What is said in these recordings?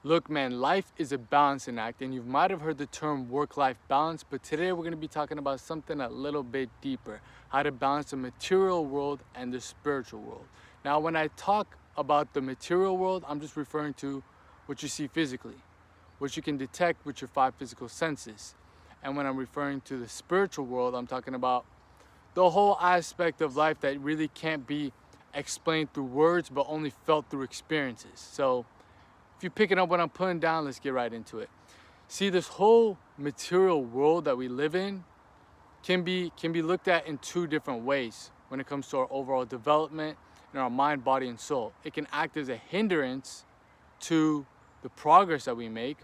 Look, man, life is a balancing act, and you might have heard the term work-life balance, but today we're going to be talking about something a little bit deeper, how to balance the material world and the spiritual world. Now, when I talk about the material world, I'm just referring to what you see physically, what you can detect with your five physical senses. And when I'm referring to the spiritual world, I'm talking about the whole aspect of life that really can't be explained through words, but only felt through experiences. So, if you're picking up what I'm putting down, let's get right into it. See, this whole material world that we live in can be looked at in two different ways when it comes to our overall development in our mind, body, and soul. It can act as a hindrance to the progress that we make,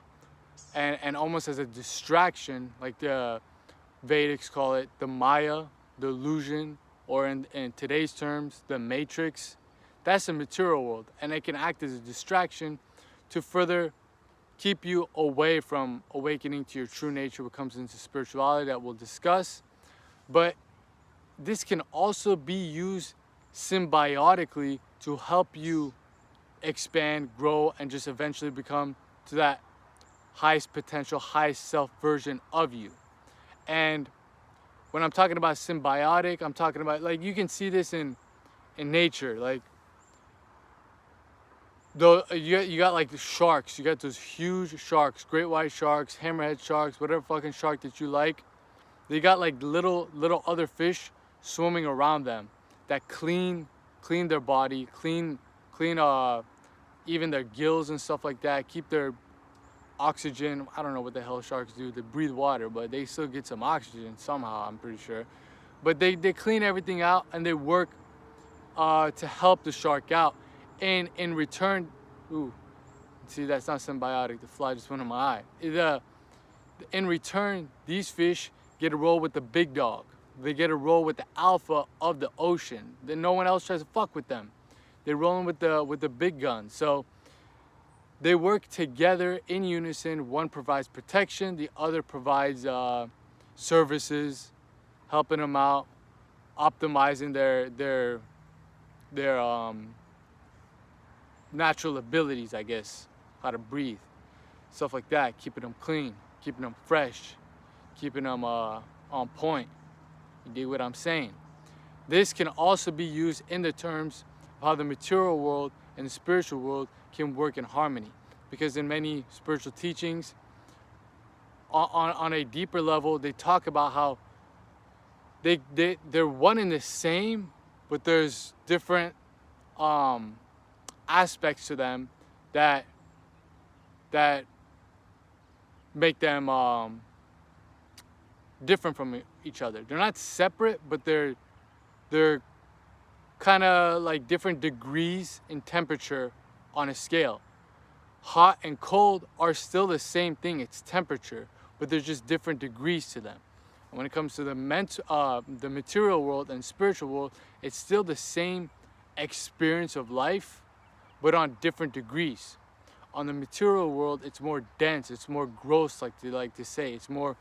and almost as a distraction, like the Vedics call it the Maya, the illusion, or in today's terms, the matrix. That's the material world, and it can act as a distraction to further keep you away from awakening to your true nature when it comes into spirituality that we'll discuss. But this can also be used symbiotically to help you expand, grow, and just eventually become to that highest potential, highest self version of you. And when I'm talking about symbiotic, I'm talking about, like, you can see this in nature. Like, you got like the sharks. You got those huge sharks, great white sharks, hammerhead sharks, whatever fucking shark that you like. They got like little other fish swimming around them that clean their body, clean even their gills and stuff like that. Keep their oxygen. I don't know what the hell sharks do. They breathe water, but they still get some oxygen somehow, I'm pretty sure. But they clean everything out, and they work to help the shark out. And in return, ooh, see, that's not symbiotic. The fly just went in my eye. In return, these fish get a roll with the big dog. They get a roll with the alpha of the ocean. Then no one else tries to fuck with them. They're rolling with the big guns. So they work together in unison. One provides protection, the other provides services, helping them out, optimizing their natural abilities, I guess, how to breathe, stuff like that, keeping them clean, keeping them fresh, keeping them on point. You dig what I'm saying? This can also be used in the terms of how the material world and the spiritual world can work in harmony. Because in many spiritual teachings, on a deeper level, they talk about how they're one and the same, but there's different aspects to them that that make them different from each other. They're not separate, but they're kind of like different degrees in temperature on a scale. Hot and cold are still the same thing. It's temperature, but there's just different degrees to them. And when it comes to the material world and spiritual world, it's still the same experience of life, but on different degrees. On the material world, it's more dense, it's more gross, like they like to say. It's more,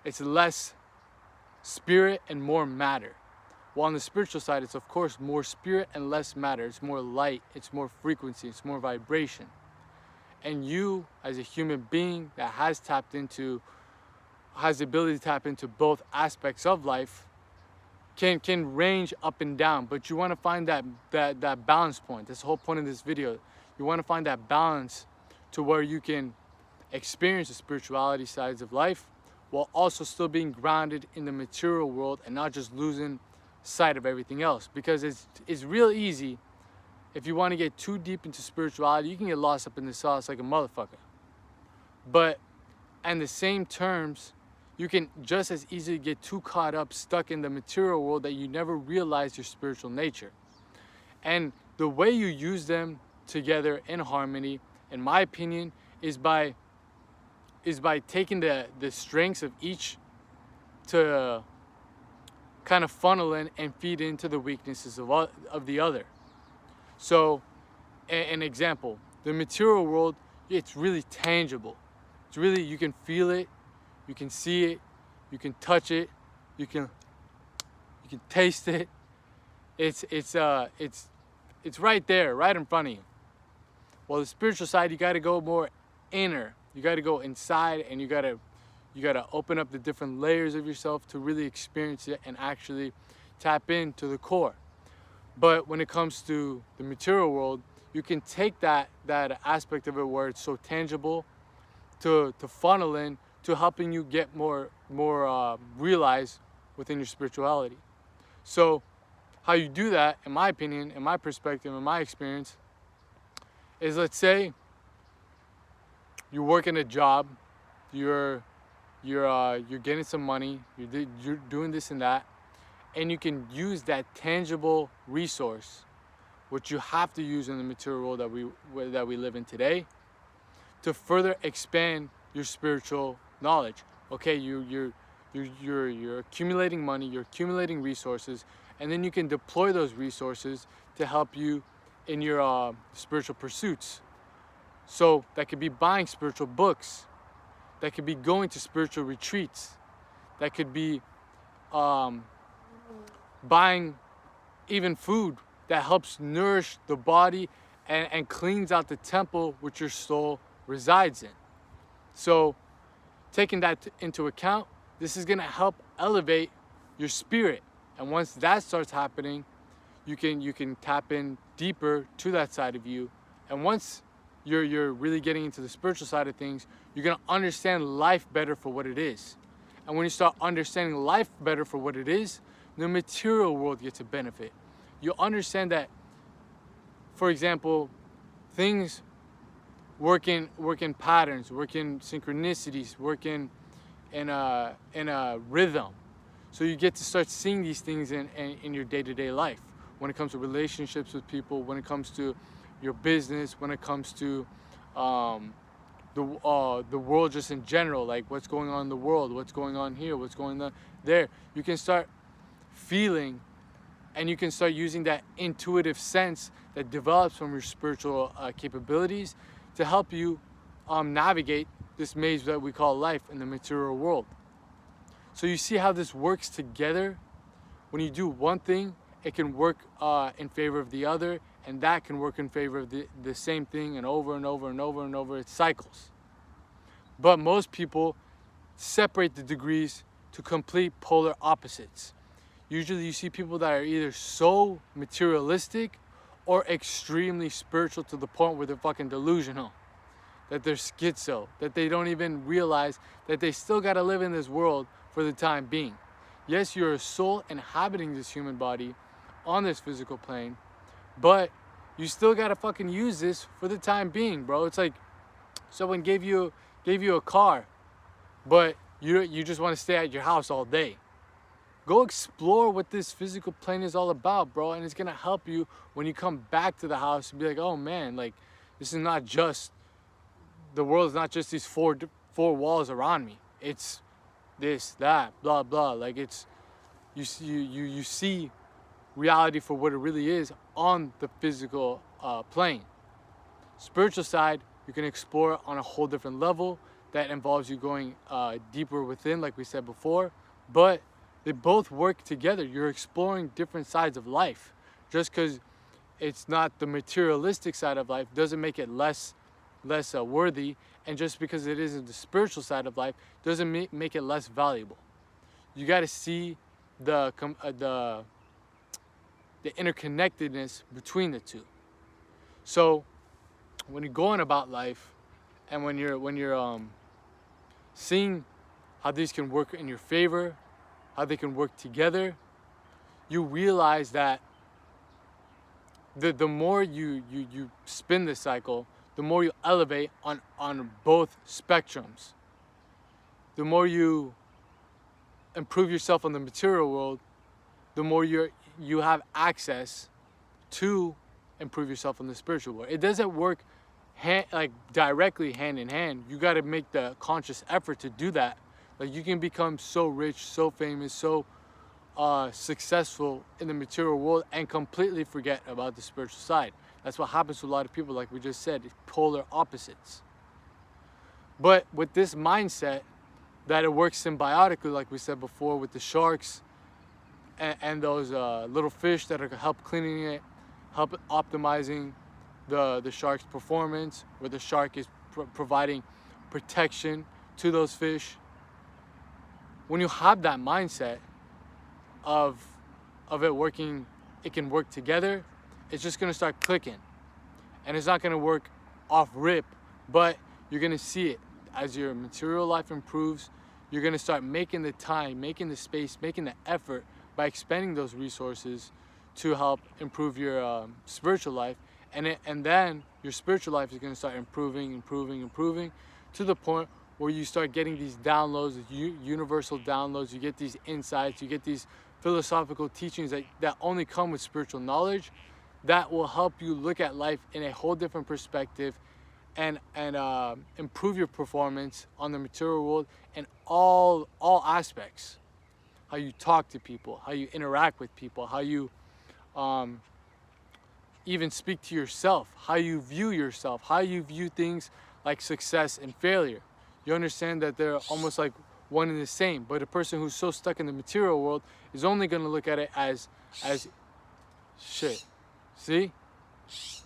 it's less spirit and more matter. While on the spiritual side, it's of course more spirit and less matter. It's more light, it's more frequency, it's more vibration. And you, as a human being that has the ability to tap into both aspects of life, can range up and down, but you want to find that balance point. That's the whole point of this video. You want to find that balance to where you can experience the spirituality sides of life while also still being grounded in the material world and not just losing sight of everything else. Because it's real easy, if you want to get too deep into spirituality, you can get lost up in the sauce like a motherfucker. But in the same terms, you can just as easily get too caught up, stuck in the material world, that you never realize your spiritual nature. And the way you use them together in harmony, in my opinion, is by taking the strengths of each to kind of funnel in and feed into the weaknesses of the other. So, an example, the material world, it's really tangible. It's really, you can feel it, you can see it, you can touch it, you can taste it. It's right there, right in front of you. Well, the spiritual side, you got to go more inner. You got to go inside, and you got to open up the different layers of yourself to really experience it and actually tap into the core. But when it comes to the material world, you can take that aspect of it where it's so tangible to funnel in to helping you get more realized within your spirituality. So how you do that, in my opinion, in my perspective, in my experience, is, let's say you're working a job, you're getting some money, you're doing this and that, and you can use that tangible resource, which you have to use in the material world that we live in today, to further expand your spiritual knowledge. Okay, you're accumulating money, you're accumulating resources, and then you can deploy those resources to help you in your spiritual pursuits. So that could be buying spiritual books, that could be going to spiritual retreats, that could be buying even food that helps nourish the body and cleans out the temple which your soul resides in. So taking that into account, this is going to help elevate your spirit. And once that starts happening, you can tap in deeper to that side of you. And once you're really getting into the spiritual side of things, you're going to understand life better for what it is. And when you start understanding life better for what it is, the material world gets a benefit. You understand that, for example, things work in patterns, work in synchronicities, work in a rhythm. So you get to start seeing these things in your day-to-day life. When it comes to relationships with people, when it comes to your business, when it comes to the world just in general, like what's going on in the world, what's going on here, what's going on there. You can start feeling, and you can start using that intuitive sense that develops from your spiritual capabilities to help you navigate this maze that we call life in the material world. So you see how this works together. When you do one thing, it can work in favor of the other, and that can work in favor of the same thing, and over and over and over and over. It cycles. But most people separate the degrees to complete polar opposites. Usually you see people that are either so materialistic or extremely spiritual to the point where they're fucking delusional, that they're schizo, that they don't even realize that they still gotta live in this world for the time being. Yes, you're a soul inhabiting this human body on this physical plane, but you still gotta fucking use this for the time being, bro. It's like someone gave you a car, but you just want to stay at your house all day. Go explore what this physical plane is all about, bro, and it's gonna help you when you come back to the house and be like, oh man, like this is not just, the world is not just these four walls around me. It's this, that, blah blah. Like it's you see reality for what it really is on the physical plane. Spiritual side, you can explore on a whole different level that involves you going deeper within, like we said before, but they both work together. You're exploring different sides of life. Just because it's not the materialistic side of life doesn't make it less worthy, and just because it isn't the spiritual side of life doesn't make it less valuable. You got to see the interconnectedness between the two. So when you're going about life, and when you're seeing how these can work in your favor, how they can work together, you realize that the more you spin this cycle, the more you elevate on both spectrums. The more you improve yourself on the material world, the more you have access to improve yourself on the spiritual world. It doesn't work directly hand in hand. You got to make the conscious effort to do that. Like you can become so rich, so famous, so successful in the material world and completely forget about the spiritual side. That's what happens to a lot of people, like we just said, polar opposites. But with this mindset that it works symbiotically, like we said before, with the sharks and those little fish that are help cleaning it, help optimizing the shark's performance, where the shark is providing protection to those fish. When you have that mindset of it working, it can work together, it's just gonna start clicking. And it's not gonna work off rip, but you're gonna see it. As your material life improves, you're gonna start making the time, making the space, making the effort by expending those resources to help improve your spiritual life. And then your spiritual life is gonna start improving to the point where you start getting these downloads, universal downloads. You get these insights, you get these philosophical teachings that only come with spiritual knowledge, that will help you look at life in a whole different perspective, and improve your performance on the material world in all aspects. How you talk to people, how you interact with people, how you even speak to yourself, how you view yourself, how you view things like success and failure. You understand that they're almost like one and the same. But a person who's so stuck in the material world is only going to look at it as shit. See?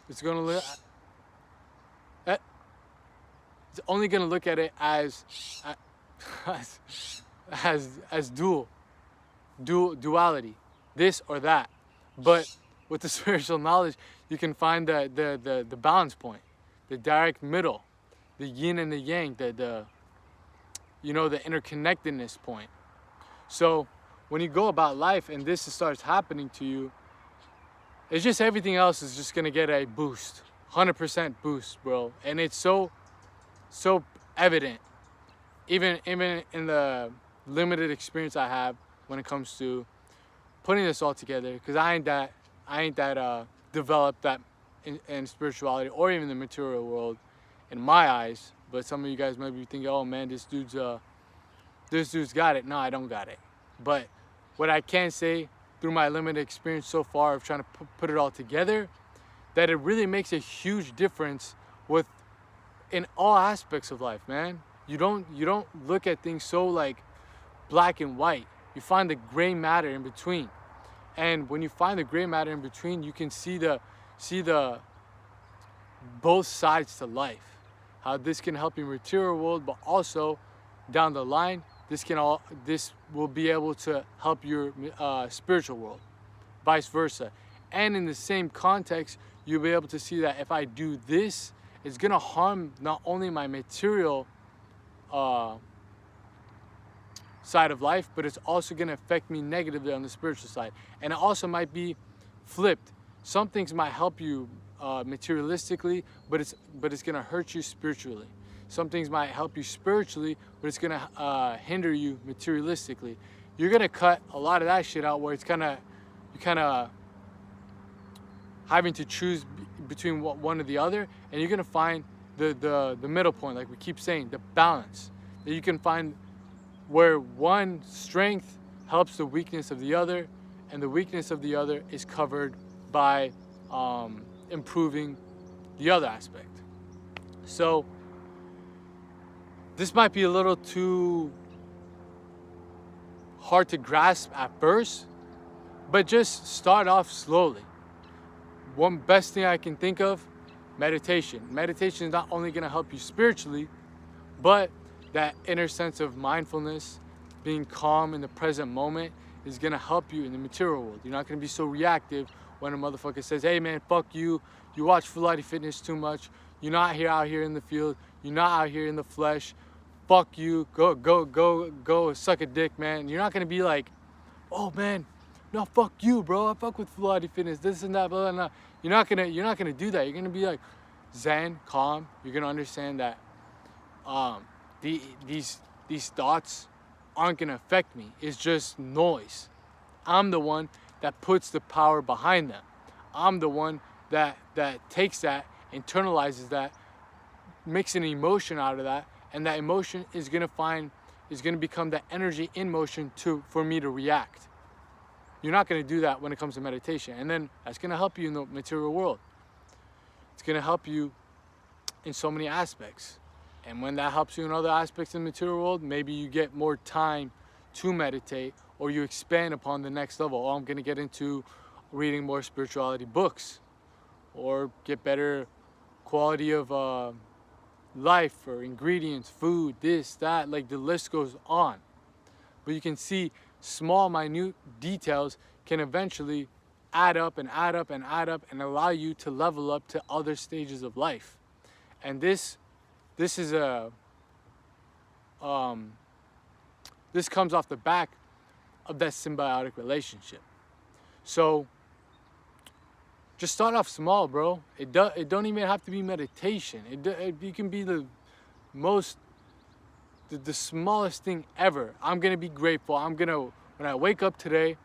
It's going to look. It's only going to look at it as duality, this or that. But with the spiritual knowledge, you can find the balance point, the direct middle, the yin and the yang, the interconnectedness point. So when you go about life and this starts happening to you, it's just everything else is just gonna get a boost, 100% boost, bro. And it's so evident, even in the limited experience I have when it comes to putting this all together, because I ain't that developed that in spirituality or even the material world in my eyes. But some of you guys might be thinking, oh man, this dude's got it. No, I don't got it. But what I can say through my limited experience so far of trying to put it all together, that it really makes a huge difference in all aspects of life, man. You don't look at things so like black and white. You find the gray matter in between. And when you find the gray matter in between, you can see the both sides to life. How this can help your material world, but also down the line, this will be able to help your spiritual world, vice versa. And in the same context, you'll be able to see that if I do this, it's gonna harm not only my material side of life, but it's also gonna affect me negatively on the spiritual side. And it also might be flipped. Some things might help you materialistically, but it's gonna hurt you spiritually. Some things might help you spiritually, but it's gonna hinder you materialistically. You're gonna cut a lot of that shit out, where you're kind of having to choose between one or the other, and you're gonna find the middle point, like we keep saying, the balance that you can find, where one strength helps the weakness of the other, and the weakness of the other is covered by improving the other aspect. So this might be a little too hard to grasp at first, but just start off slowly. One best thing I can think of, meditation. Meditation is not only going to help you spiritually, but that inner sense of mindfulness, being calm in the present moment, is going to help you in the material world. You're not going to be so reactive when a motherfucker says, hey man, fuck you, you watch Full Body Fitness too much, you're not out here in the field, you're not out here in the flesh, fuck you, go suck a dick, man. You're not going to be like, oh man, no, fuck you, bro, I fuck with Full Body Fitness, this and that, blah, blah, blah. You're not gonna do that. You're gonna be like zen, calm. You're gonna understand that these thoughts aren't gonna affect me. It's just noise. I'm the one that puts the power behind them. I'm the one that takes that, internalizes that, makes an emotion out of that, and that emotion is gonna become that energy in motion for me to react. You're not going to do that when it comes to meditation. And then that's going to help you in the material world. It's going to help you in so many aspects. And when that helps you in other aspects of the material world, maybe you get more time to meditate, or you expand upon the next level. Oh, I'm going to get into reading more spirituality books, or get better quality of life or ingredients, food, this, that, like the list goes on. But you can see small, minute details can eventually add up and add up and add up and allow you to level up to other stages of life. And this is a this comes off the back of that symbiotic relationship. So just start off small, bro. It don't even have to be meditation. It can be the smallest thing ever. I'm gonna be grateful. When I wake up today,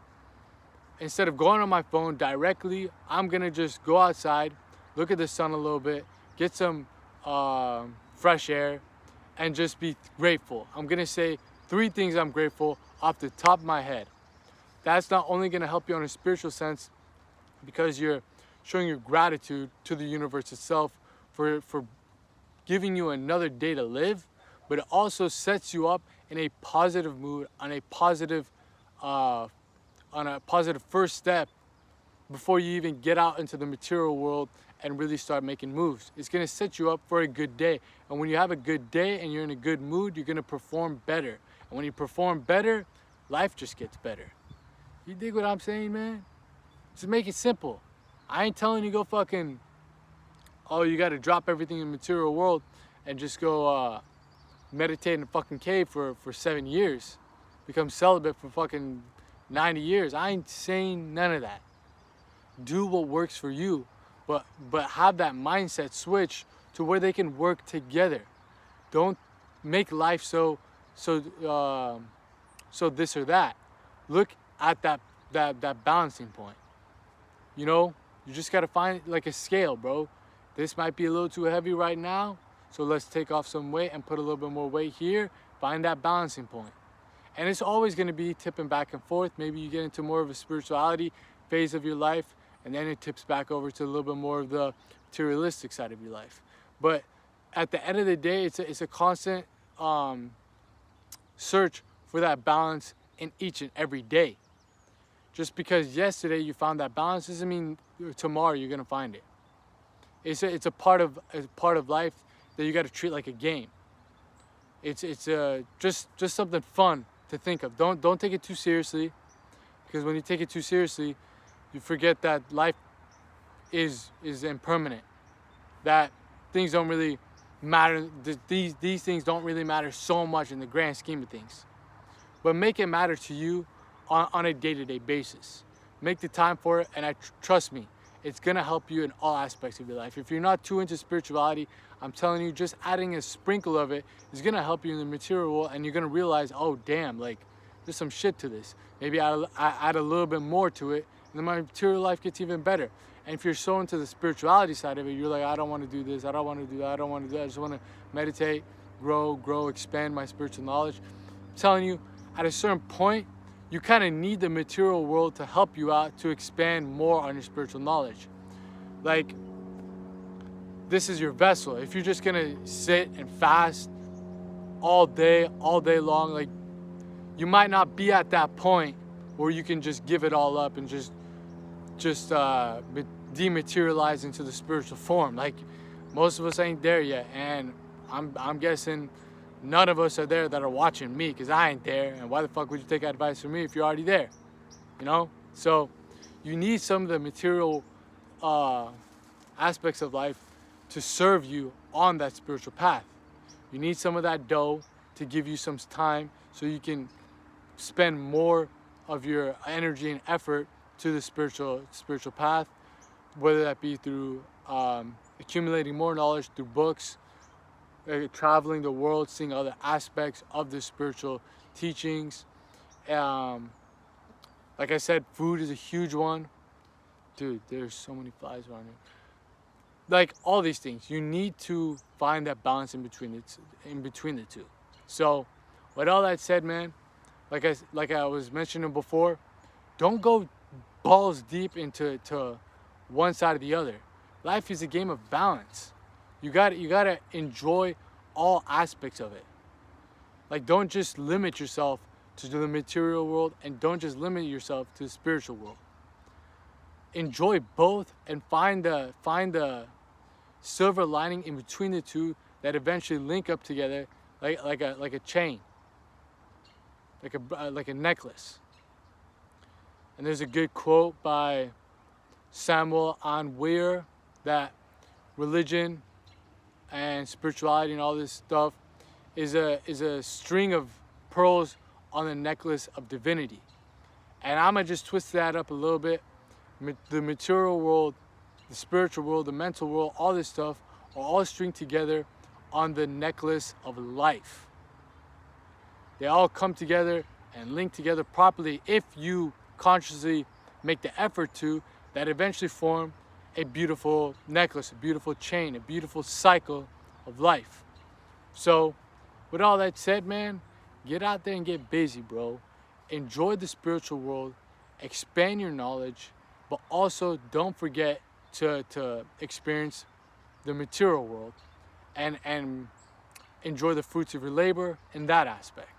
instead of going on my phone directly, I'm gonna just go outside, look at the sun a little bit, get some fresh air, and just be grateful. I'm gonna say 3 things I'm grateful off the top of my head. That's not only gonna help you on a spiritual sense, because you're showing your gratitude to the universe itself for giving you another day to live, but it also sets you up in a positive mood, on a positive first step before you even get out into the material world and really start making moves. It's gonna set you up for a good day. And when you have a good day and you're in a good mood, you're gonna perform better. And when you perform better, life just gets better. You dig what I'm saying, man? Just make it simple. I ain't telling you go fucking, oh, you gotta drop everything in the material world and just go meditate in a fucking cave for 7 years. Become celibate for fucking 90 years. I ain't saying none of that. Do what works for you, but have that mindset switch to where they can work together. Don't make life so this or that. Look at that balancing point. You know, you just gotta find like a scale, bro. This might be a little too heavy right now, so let's take off some weight and put a little bit more weight here. Find that balancing point. And it's always gonna be tipping back and forth. Maybe you get into more of a spirituality phase of your life, and then it tips back over to a little bit more of the materialistic side of your life. But at the end of the day, it's a constant search for that balance in each and every day. Just because yesterday you found that balance doesn't mean tomorrow you're gonna find it. It's a part of life that you got to treat like a game. It's just something fun to think of. Don't take it too seriously, because when you take it too seriously, you forget that life is impermanent. That things don't really matter. These things don't really matter so much in the grand scheme of things. But make it matter to you on a day-to-day basis. Make the time for it, and trust me, it's gonna help you in all aspects of your life. If you're not too into spirituality, I'm telling you, just adding a sprinkle of it is gonna help you in the material world, and you're gonna realize, oh damn, like there's some shit to this. Maybe I add a little bit more to it, and then my material life gets even better. And if you're so into the spirituality side of it, you're like, I don't want to do this, I don't want to do that, I don't want to do that. I just want to meditate, grow, expand my spiritual knowledge. I'm telling you, at a certain point, you kind of need the material world to help you out to expand more on your spiritual knowledge. Like, this is your vessel. If you're just gonna sit and fast all day long, like, you might not be at that point where you can just give it all up and just dematerialize into the spiritual form. Like, most of us ain't there yet, and I'm guessing none of us are there that are watching me, because I ain't there, and why the fuck would you take advice from me if you're already there? You know? So you need some of the material aspects of life to serve you on that spiritual path. You need some of that dough to give you some time so you can spend more of your energy and effort to the spiritual path, whether that be through accumulating more knowledge through books, traveling the world, seeing other aspects of the spiritual teachings. Like I said, food is a huge one. Dude, there's so many flies around here. Like, all these things, you need to find that balance in between the two. So, with all that said, man, like I was mentioning before, don't go balls deep into one side or the other. Life is a game of balance. You gotta enjoy all aspects of it. Like, don't just limit yourself to the material world, and don't just limit yourself to the spiritual world. Enjoy both, and find the silver lining in between the two that eventually link up together like a chain, like a necklace. And there's a good quote by Samuel An Weir that religion and spirituality and all this stuff is a string of pearls on the necklace of divinity. And I'm gonna just twist that up a little bit. The material world, the spiritual world, the mental world, all this stuff are all stringed together on the necklace of life. They all come together and link together properly if you consciously make the effort to, that eventually form a beautiful necklace, a beautiful chain, a beautiful cycle of life. So with all that said, man, get out there and get busy, bro. Enjoy the spiritual world, expand your knowledge, but also don't forget to experience the material world and enjoy the fruits of your labor in that aspect.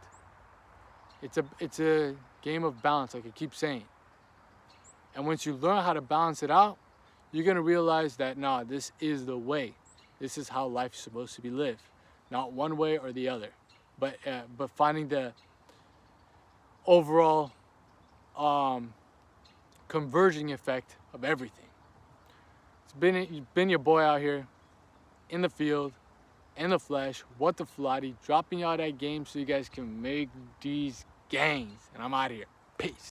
It's a game of balance, like I keep saying. And once you learn how to balance it out, you're gonna realize that, nah, this is the way. This is how life's supposed to be lived. Not one way or the other, but finding the overall converging effect of everything. It's been your boy out here in the field, in the flesh, what the Flotty, dropping y'all that game so you guys can make these gains. And I'm out of here. Peace.